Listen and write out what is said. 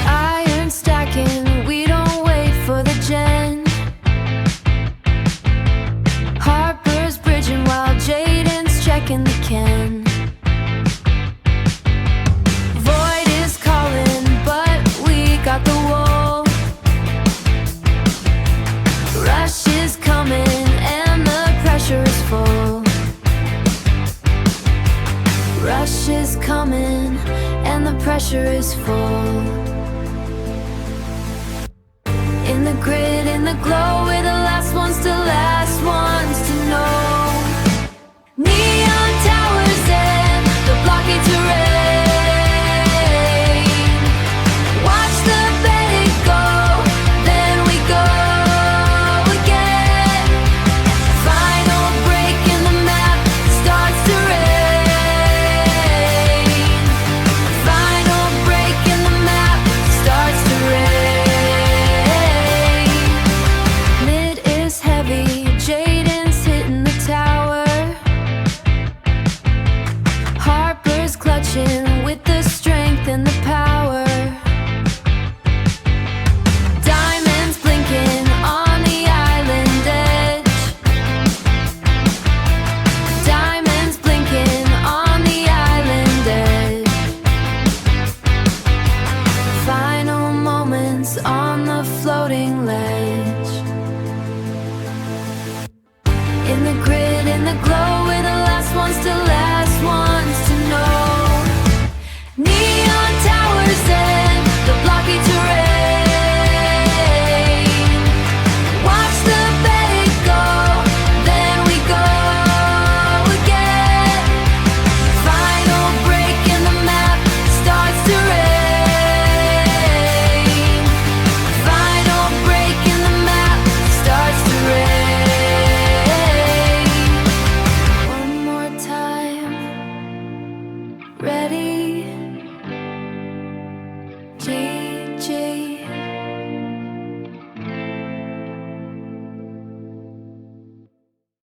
Iron stacking, we don't wait for the gen. Harper's bridging while Jayden's checking the can. Void is calling, but we got the wall. Rush is coming and the pressure is full. Rush is coming and the pressure is full. In the grid, in the glow, we're the last ones to last one.